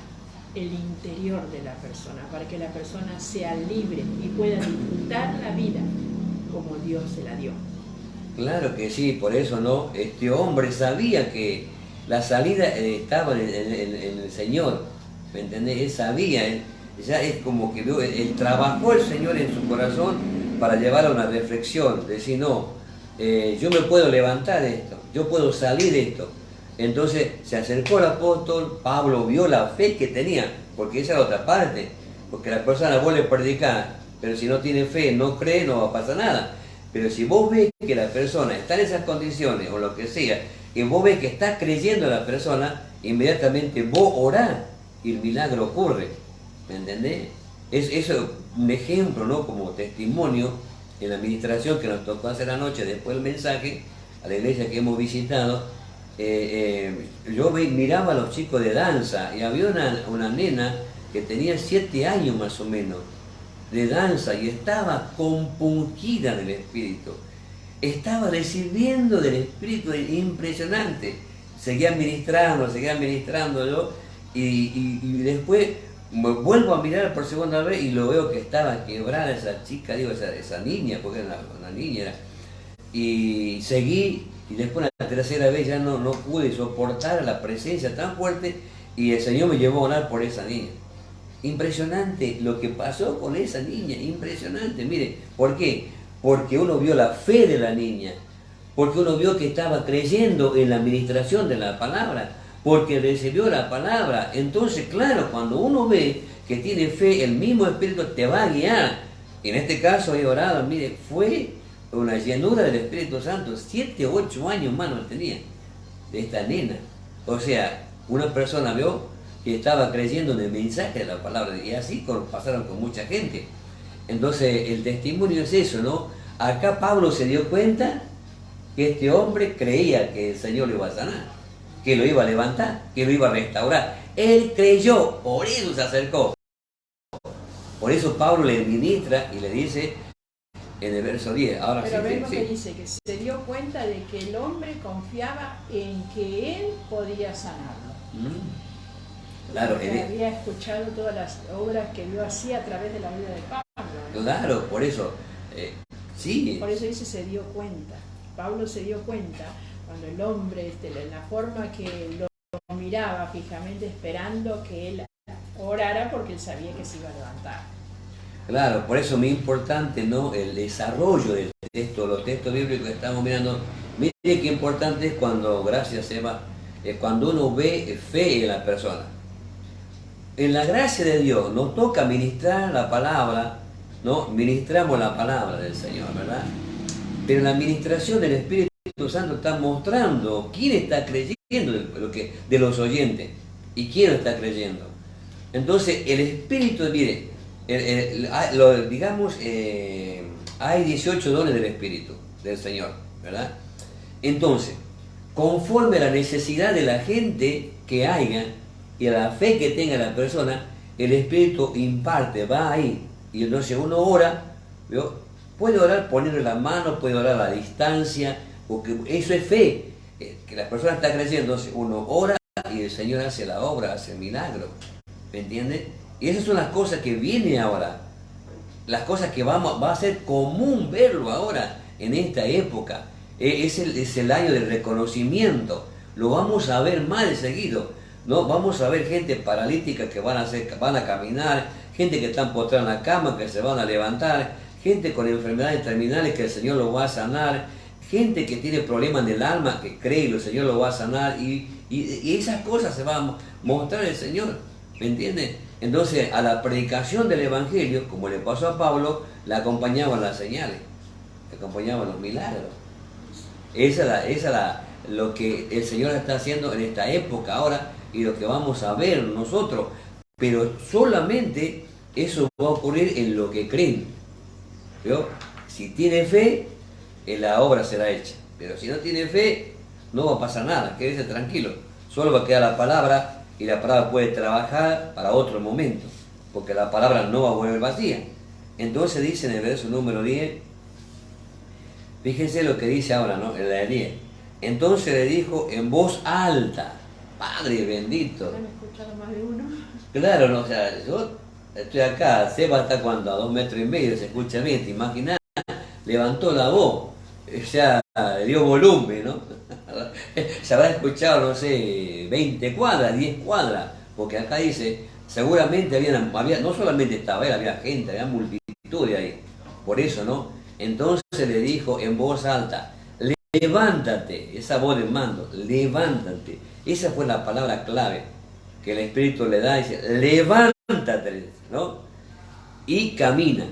el interior de la persona, para que la persona sea libre y pueda disfrutar la vida como Dios se la dio. Claro que sí, por eso no, este hombre sabía que la salida estaba en el Señor, ¿me entendés? Él sabía, ya es como que él trabajó el Señor en su corazón para llevar a una reflexión, decir, no, yo me puedo levantar de esto, yo puedo salir de esto. Entonces se acercó al apóstol, Pablo vio la fe que tenía, porque esa es la otra parte, porque la persona vos le predicás, pero si no tiene fe, no cree, no va a pasar nada. Pero si vos ves que la persona está en esas condiciones, o lo que sea, y vos ves que está creyendo la persona, inmediatamente vos orás y el milagro ocurre, ¿me entendés? Eso es un ejemplo, ¿no? Como testimonio en la administración que nos tocó hacer anoche, después del mensaje, a la iglesia que hemos visitado. Yo miraba a los chicos de danza y había una nena que tenía 7 años más o menos de danza y estaba compungida del espíritu, estaba recibiendo del espíritu impresionante, seguía ministrando yo y después vuelvo a mirar por segunda vez y lo veo que estaba quebrada esa chica, digo esa niña, porque era una niña, y seguí. Y después la tercera vez ya no pude soportar la presencia tan fuerte y el Señor me llevó a orar por esa niña. Impresionante lo que pasó con esa niña, impresionante. Mire, ¿por qué? Porque uno vio la fe de la niña, porque uno vio que estaba creyendo en la administración de la palabra, porque recibió la palabra. Entonces, claro, cuando uno ve que tiene fe, el mismo Espíritu te va a guiar. En este caso he orado, mire, fue una llenura del Espíritu Santo, 7 o 8 años más no tenía, de esta nena. O sea, una persona vio que estaba creyendo en el mensaje de la palabra, y así pasaron con mucha gente. Entonces, el testimonio es eso, ¿no? Acá Pablo se dio cuenta que este hombre creía que el Señor lo iba a sanar, que lo iba a levantar, que lo iba a restaurar. Él creyó, por eso se acercó. Por eso Pablo le ministra y le dice, en el verso 10, ahora pero sí. vemos que dice que se dio cuenta de que el hombre confiaba en que él podía sanarlo. Claro, porque había escuchado todas las obras que Dios hacía a través de la vida de Pablo, ¿no? Claro, por eso, sí. Por eso dice se dio cuenta. Pablo se dio cuenta cuando el hombre, la forma que lo miraba fijamente esperando que él orara porque él sabía que se iba a levantar. Claro, por eso es muy importante, ¿no?, el desarrollo del texto, los textos bíblicos que estamos mirando. Mire qué importante es cuando, gracias Eva, cuando uno ve fe en la persona. En la gracia de Dios nos toca ministrar la palabra, ¿no? Ministramos la palabra del Señor, ¿verdad? Pero en la administración del Espíritu Santo está mostrando quién está creyendo de los oyentes y quién no está creyendo. Entonces el Espíritu, mire, digamos, hay 18 dones del Espíritu del Señor, ¿verdad? Entonces, conforme a la necesidad de la gente que haya y a la fe que tenga la persona, el Espíritu imparte, va ahí. Y entonces uno ora, ¿vio? Puede orar poniendo la mano, puede orar a la distancia, porque eso es fe, que la persona está creyendo. Entonces uno ora y el Señor hace la obra, hace el milagro, ¿me entiende? Y esas son las cosas que vienen ahora, las cosas que va a ser común verlo ahora, en esta época. Es el año del reconocimiento, lo vamos a ver más de seguido, ¿no? Vamos a ver gente paralítica que van a caminar, gente que están postrada en la cama, que se van a levantar, gente con enfermedades terminales que el Señor lo va a sanar, gente que tiene problemas en el alma, que cree y el Señor lo va a sanar, y esas cosas se van a mostrar el Señor, ¿me entiendes? Entonces, a la predicación del Evangelio, como le pasó a Pablo, la acompañaban las señales, le acompañaban los milagros. Esa es lo que el Señor está haciendo en esta época ahora y lo que vamos a ver nosotros. Pero solamente eso va a ocurrir en lo que creen. ¿Vio? Si tiene fe, la obra será hecha. Pero si no tiene fe, no va a pasar nada. Quédese tranquilo. Solo va a quedar la palabra y la palabra puede trabajar para otro momento. Porque la palabra no va a volver vacía. Entonces dice en el verso número 10, fíjense lo que dice ahora, ¿no? En la de 10. Entonces le dijo en voz alta, Padre bendito. ¿Han escuchado más de uno? Claro, no, o sea, yo estoy acá, Seba está cuando a 2,5 metros, se escucha bien, te imaginas, levantó la voz, ya dio volumen, ¿no? Se habrá escuchado, no sé, 20 cuadras, 10 cuadras, porque acá dice, seguramente había no solamente estaba él, había gente, había multitud de ahí, por eso, ¿no? Entonces le dijo en voz alta, levántate, esa voz de mando, levántate. Esa fue la palabra clave que el Espíritu le da, dice, levántate, ¿no? Y camina.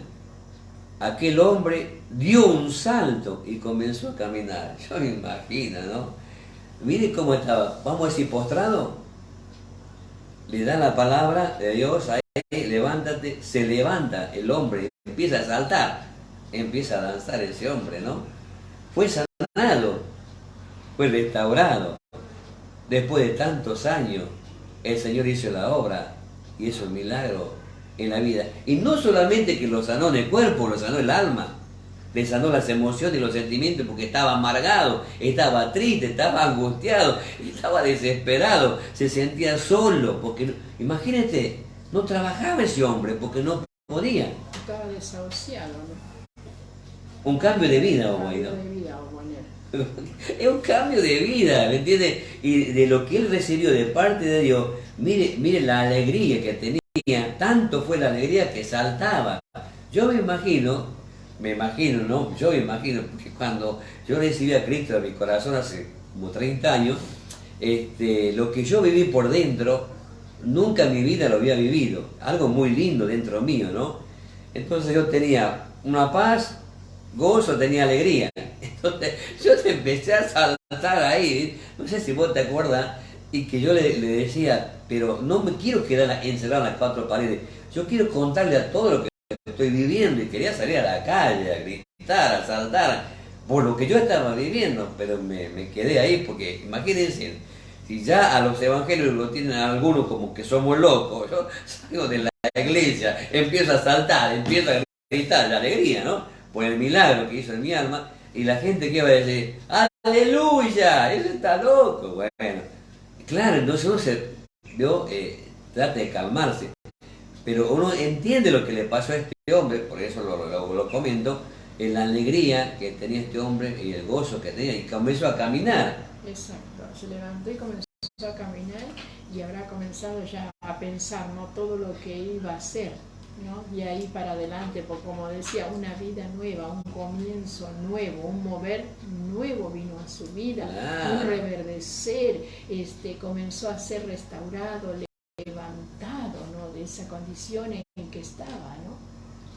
Aquel hombre dio un salto y comenzó a caminar. Yo me imagino, ¿no? Mire cómo estaba, vamos a decir, postrado. Le da la palabra de Dios a él, levántate, se levanta el hombre, empieza a saltar, empieza a danzar ese hombre, ¿no? Fue sanado, fue restaurado. Después de tantos años, el Señor hizo la obra y hizo el milagro en la vida. Y no solamente que lo sanó en el cuerpo, lo sanó el alma, le sanó las emociones y los sentimientos, porque estaba amargado, estaba triste, estaba angustiado, estaba desesperado, se sentía solo, porque imagínate, no trabajaba ese hombre porque no podía. Estaba desahuciado, ¿no? Un cambio de vida, vamos a ir, ¿no? Es un cambio de vida, ¿me entiendes? Y de lo que él recibió de parte de Dios, mire la alegría que tenía, tanto fue la alegría que saltaba. Yo me imagino, ¿no? Yo me imagino, porque cuando yo recibí a Cristo en mi corazón hace como 30 años, lo que yo viví por dentro, nunca en mi vida lo había vivido. Algo muy lindo dentro mío, ¿no? Entonces yo tenía una paz, gozo, tenía alegría. Entonces yo empecé a saltar ahí, no sé si vos te acuerdas, y que yo le decía, pero no me quiero quedar encerrado en las 4 paredes, yo quiero contarle a todo lo que estoy viviendo, y quería salir a la calle, a gritar, a saltar, por lo que yo estaba viviendo, pero me quedé ahí, porque imagínense, si ya a los evangelios lo tienen algunos como que somos locos, yo salgo de la iglesia, empiezo a saltar, empiezo a gritar de alegría, ¿no? Por el milagro que hizo en mi alma, y la gente que iba a decir, ¡aleluya! ¡Eso está loco! Bueno, claro, entonces uno trata de calmarse, pero uno entiende lo que le pasó a este hombre, por eso lo comento, en la alegría que tenía este hombre y el gozo que tenía, y comenzó a caminar. Exacto, se levantó y comenzó a caminar y habrá comenzado ya a pensar, ¿no?, todo lo que iba a hacer, ¿no? Y ahí para adelante, pues como decía, una vida nueva, un comienzo nuevo, un mover nuevo vino a su vida, un reverdecer, comenzó a ser restaurado, levantado, ¿no?, de esa condición en que estaba, ¿no?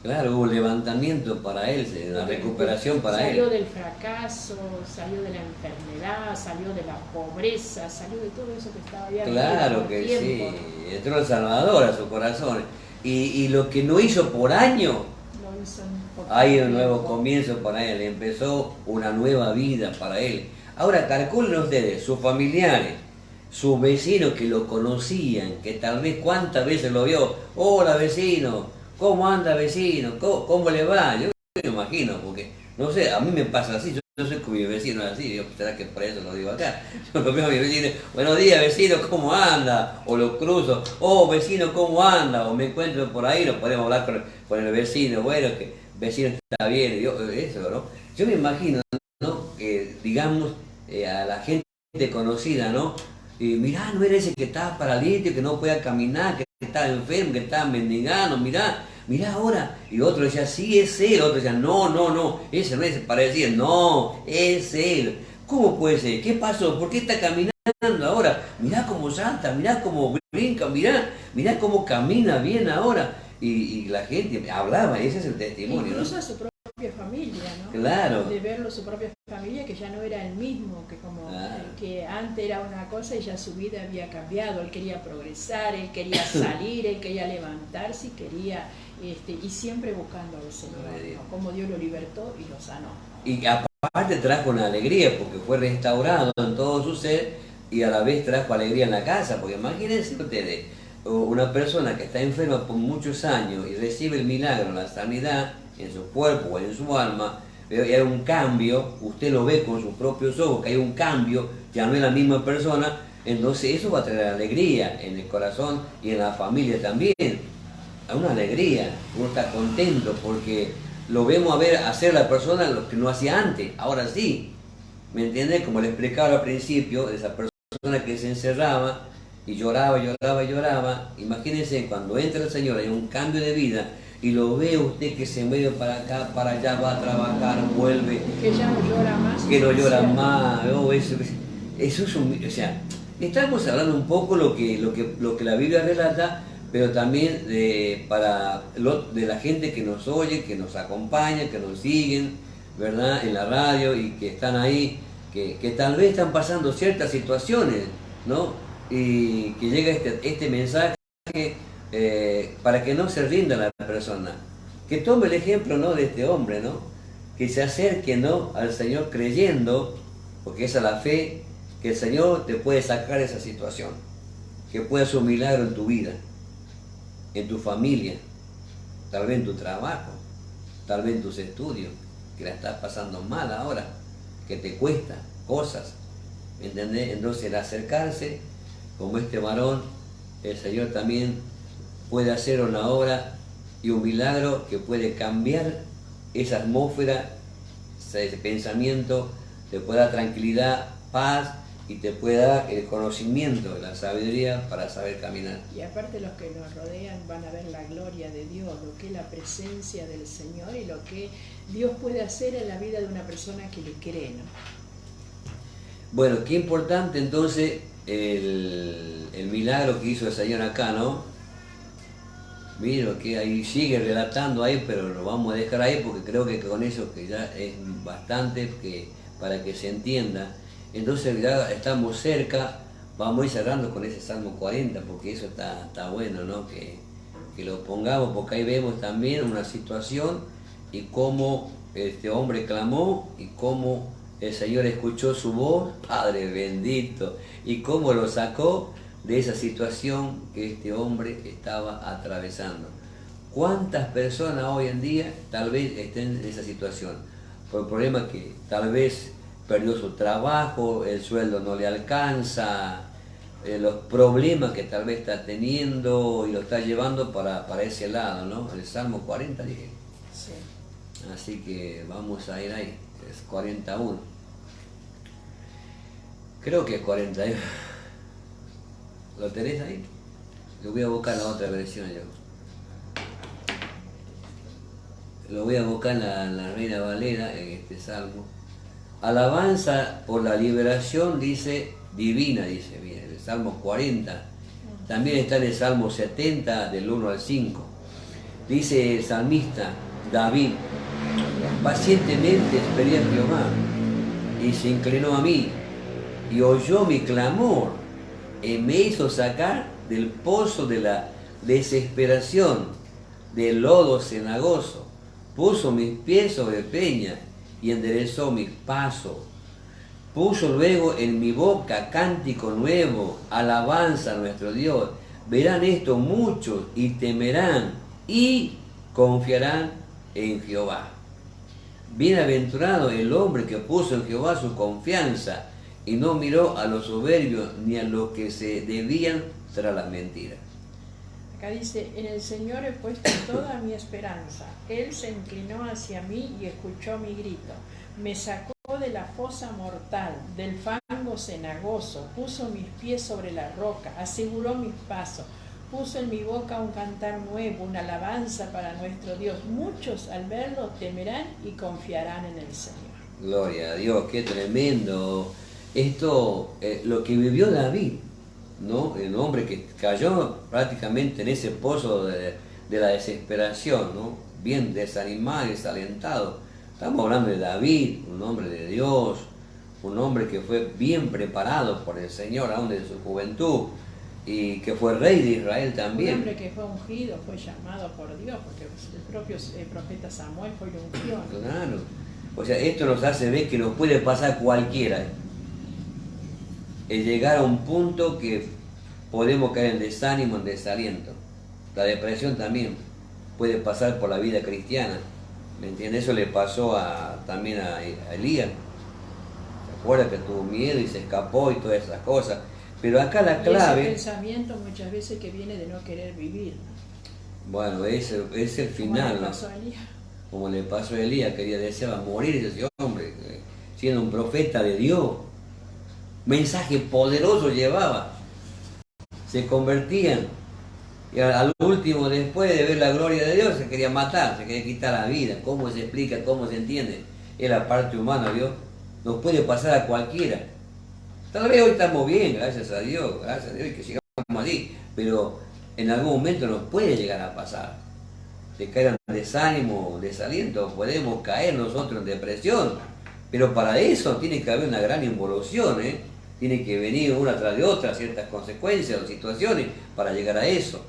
Claro, hubo levantamiento para él, la recuperación para él. Salió del fracaso, salió de la enfermedad, salió de la pobreza, salió de todo eso que estaba allá. Claro que tiempo. Sí, entró el Salvador a su corazón. Y lo que no hizo por año, lo hizo hay un nuevo comienzo para él, empezó una nueva vida para él. Ahora calculen ustedes, sus familiares, sus vecinos que lo conocían, que tal vez cuántas veces lo vio, hola vecino, ¿cómo anda vecino? ¿Cómo le va? Yo me imagino, porque, no sé, a mí me pasa así, yo soy con mi vecino así, ¿será que por eso lo digo acá? Yo lo veo a mi vecino, buenos días vecino, ¿cómo anda? O lo cruzo, oh vecino, ¿cómo anda? O me encuentro por ahí, lo podemos hablar con el vecino, bueno, que vecino está bien, eso, ¿no? Yo me imagino, ¿no?, que digamos a la gente conocida, ¿no? Mirá, no era ese que estaba paralítico, que no podía caminar, que estaba enfermo, que estaba mendigando, mirá ahora. Y otro decía, sí, es él. Otro decía, no, ese no es, parecía, no, es él. ¿Cómo puede ser? ¿Qué pasó? ¿Por qué está caminando ahora? Mirá cómo salta, mirá cómo brinca, mirá cómo camina bien ahora. Y la gente hablaba, ese es el testimonio, incluso ¿no? A su propia familia, ¿no? Claro. De verlo su propia familia, que ya no era el mismo, que como que antes era una cosa y ya su vida había cambiado. Él quería progresar, él quería salir, él quería levantarse y quería y siempre buscando al Señor, ¿no?, como Dios lo libertó y lo sanó. Y aparte trajo una alegría porque fue restaurado en todo su ser y a la vez trajo alegría en la casa, porque imagínense ustedes, una persona que está enferma por muchos años y recibe el milagro, la sanidad en su cuerpo o en su alma, y hay un cambio, usted lo ve con sus propios ojos, que hay un cambio, ya no es la misma persona, entonces eso va a traer alegría en el corazón y en la familia también. Una alegría, uno está contento porque lo vemos a ver hacer la persona lo que no hacía antes, ahora sí, ¿me entiendes? Como le explicaba al principio, esa persona que se encerraba y lloraba, imagínense cuando entra el Señor, hay un cambio de vida y lo ve usted que se mueve para acá, para allá, va a trabajar, vuelve. Que ya no llora más. Que no llora más, eso es un, o sea, estamos hablando un poco lo que la Biblia relata, pero también de la gente que nos oye, que nos acompaña, que nos siguen, ¿verdad?, en la radio y que están ahí, que tal vez están pasando ciertas situaciones, ¿no? Y que llega este mensaje para que no se rinda la persona, que tome el ejemplo, ¿no?, de este hombre, ¿no?, que se acerque, ¿no?, al Señor creyendo, porque esa es la fe, que el Señor te puede sacar de esa situación, que puede hacer un milagro en tu vida, en tu familia, tal vez en tu trabajo, tal vez en tus estudios, que la estás pasando mal ahora, que te cuesta cosas, ¿entendés? Entonces el acercarse, como este varón, el Señor también puede hacer una obra y un milagro que puede cambiar esa atmósfera, ese pensamiento, te puede dar tranquilidad, paz, y te puede dar el conocimiento, la sabiduría para saber caminar. Y aparte los que nos rodean van a ver la gloria de Dios, lo que es la presencia del Señor y lo que Dios puede hacer en la vida de una persona que le cree, ¿no? Bueno, qué importante entonces el milagro que hizo el Señor acá, ¿no? Miro que ahí sigue relatando ahí, pero lo vamos a dejar ahí porque creo que con eso que ya es bastante para que se entienda. Entonces ya estamos cerca, vamos a ir cerrando con ese Salmo 40, porque eso está bueno, ¿no? Que lo pongamos, porque ahí vemos también una situación y cómo este hombre clamó y cómo el Señor escuchó su voz, Padre bendito, y cómo lo sacó de esa situación que este hombre estaba atravesando. ¿Cuántas personas hoy en día tal vez estén en esa situación? Por el problema que tal vez perdió su trabajo, el sueldo no le alcanza, los problemas que tal vez está teniendo y lo está llevando para ese lado, ¿no? El Salmo 40 dije. Sí. Así que vamos a ir ahí, es 41. Creo que es 41. ¿Lo tenés ahí? Lo voy a buscar en la otra versión yo. Lo voy a buscar en la Reina Valera, en este salmo. Alabanza por la liberación, dice, divina, dice, bien, el Salmo 40. También está en el Salmo 70, del 1 al 5. Dice el salmista David: pacientemente esperé a Jehová, y se inclinó a mí, y oyó mi clamor, y me hizo sacar del pozo de la desesperación, del lodo cenagoso. Puso mis pies sobre peña, y enderezó mis pasos. Puso luego en mi boca cántico nuevo, alabanza a nuestro Dios. Verán esto muchos y temerán y confiarán en Jehová. Bienaventurado el hombre que puso en Jehová su confianza y no miró a los soberbios ni a los que se debían tras las mentiras. Acá dice: en el Señor he puesto toda mi esperanza. Él se inclinó hacia mí y escuchó mi grito. Me sacó de la fosa mortal, del fango cenagoso, puso mis pies sobre la roca, aseguró mis pasos, puso en mi boca un cantar nuevo, una alabanza para nuestro Dios. Muchos al verlo temerán y confiarán en el Señor. Gloria a Dios, qué tremendo. Esto, lo que vivió David, ¿no? El hombre que cayó prácticamente en ese pozo de la desesperación, ¿no? Bien desanimado, desalentado. Estamos hablando de David, un hombre de Dios, un hombre que fue bien preparado por el Señor aún de su juventud, y que fue rey de Israel también. Un hombre que fue ungido, fue llamado por Dios, porque el propio profeta Samuel fue el ungido. Claro. O sea, esto nos hace ver que nos puede pasar cualquiera. El llegar a un punto que podemos caer en desánimo, en desaliento. La depresión también puede pasar por la vida cristiana. ¿Me entiendes? Eso le pasó también a Elías. ¿Se acuerda que tuvo miedo y se escapó y todas esas cosas? Pero acá la clave... Y ese pensamiento muchas veces que viene de no querer vivir, ¿no? Bueno, es el final, como le pasó a Elías. Como le pasó a Elías, que deseaba morir ese hombre, siendo un profeta de Dios. Mensaje poderoso llevaba. Se convertían. Y al último, después de ver la gloria de Dios, se quería matar, se quería quitar la vida. ¿Cómo se explica? ¿Cómo se entiende? Es la parte humana, Dios. Nos puede pasar a cualquiera. Tal vez hoy estamos bien, gracias a Dios, y que sigamos así. Pero en algún momento nos puede llegar a pasar. De caer en desánimo, desaliento, podemos caer nosotros en depresión. Pero para eso tiene que haber una gran involución, Tiene que venir una tras de otra ciertas consecuencias o situaciones para llegar a eso.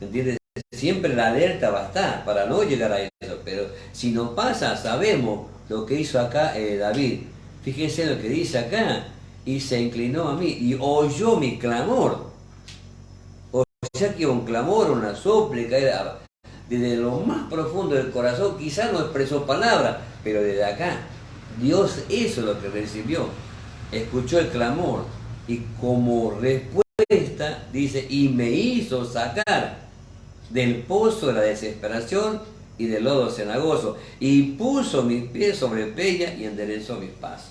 ¿Entiendes? Siempre la alerta va a estar para no llegar a eso. Pero si nos pasa, sabemos lo que hizo acá David. Fíjense lo que dice acá. Y se inclinó a mí y oyó mi clamor. O sea que un clamor, una súplica, era desde lo más profundo del corazón. Quizás no expresó palabras, pero desde acá Dios eso es lo que recibió. Escuchó el clamor y como respuesta dice: y me hizo sacar del pozo de la desesperación y del lodo cenagoso, y puso mis pies sobre peña y enderezó mis pasos.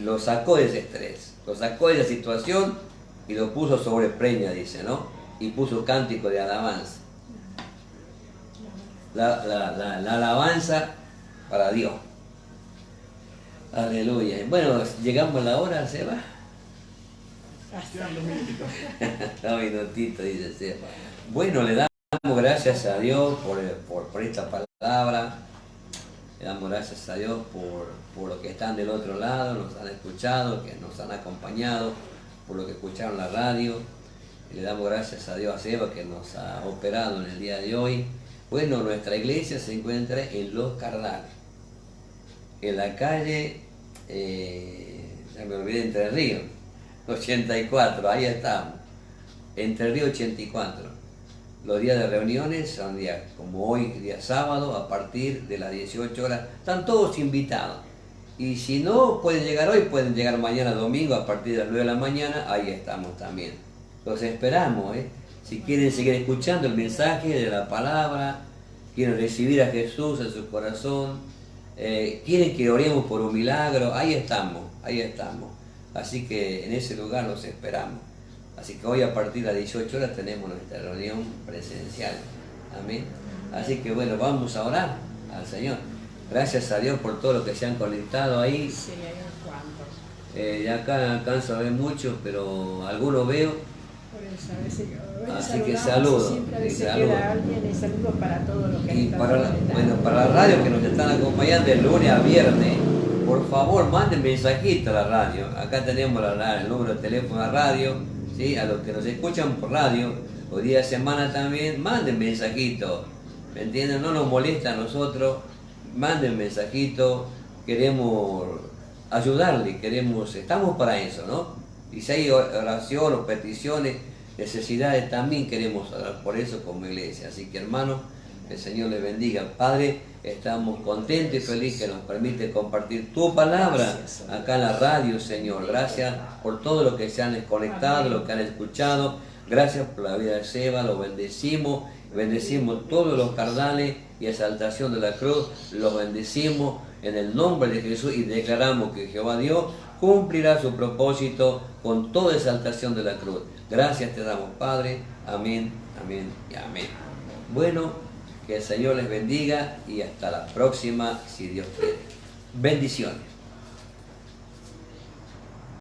Lo sacó de ese estrés, lo sacó de esa situación y lo puso sobre peña, dice, ¿no? Y puso cántico de alabanza. La alabanza para Dios. Aleluya. Bueno, llegamos a la hora, Seba. Hasta 2 minutitos, dice Seba. Bueno, le damos gracias a Dios por esta palabra. Le damos gracias a Dios por los que están del otro lado, nos han escuchado, que nos han acompañado, por lo que escucharon la radio. Y le damos gracias a Dios a Seba que nos ha operado en el día de hoy. Bueno, nuestra iglesia se encuentra en Los Cardales, en la calle, ya me olvidé, Entre Ríos, 84, ahí estamos, Entre Ríos 84. Los días de reuniones son días como hoy, día sábado, a partir de las 18 horas, están todos invitados. Y si no pueden llegar hoy, pueden llegar mañana domingo a partir de las 9 de la mañana, ahí estamos también. Los esperamos, Si quieren seguir escuchando el mensaje de la palabra, quieren recibir a Jesús en su corazón, quieren que oremos por un milagro, ahí estamos, ahí estamos. Así que en ese lugar los esperamos. Así que hoy a partir de las 18 horas tenemos nuestra reunión presencial. Amén. Así que bueno, vamos a orar al Señor. Gracias a Dios por todo lo que se han conectado ahí. Sí, hay unos cuantos. Ya acá alcanzo a ver muchos, pero algunos veo. Por eso, a veces, Así que saludamos, saludos. siempre a veces Saludos. queda alguien y saludos para todos los que Y están para, conectados. bueno, para la radio que nos están acompañando de lunes a viernes, por favor manden mensajito a la radio. Acá tenemos el número de teléfono a la radio, ¿sí? A los que nos escuchan por radio, los días de semana también, manden mensajito. ¿Me entienden? No nos molesta a nosotros, manden mensajito, queremos ayudarle, estamos para eso, ¿no? Y si hay oración o peticiones, necesidades, también queremos orar por eso como iglesia. Así que hermanos, el Señor les bendiga. Padre, estamos contentos y felices que nos permite compartir tu palabra acá en la radio, Señor. Gracias por todo lo que se han conectado, lo que han escuchado. Gracias por la vida de Seba, lo bendecimos. Bendecimos todos los carnales y exaltación de la cruz. Los bendecimos en el nombre de Jesús y declaramos que Jehová Dios cumplirá su propósito con toda exaltación de la cruz. Gracias te damos, Padre. Amén, amén y amén. Bueno, que el Señor les bendiga y hasta la próxima, si Dios quiere. Bendiciones.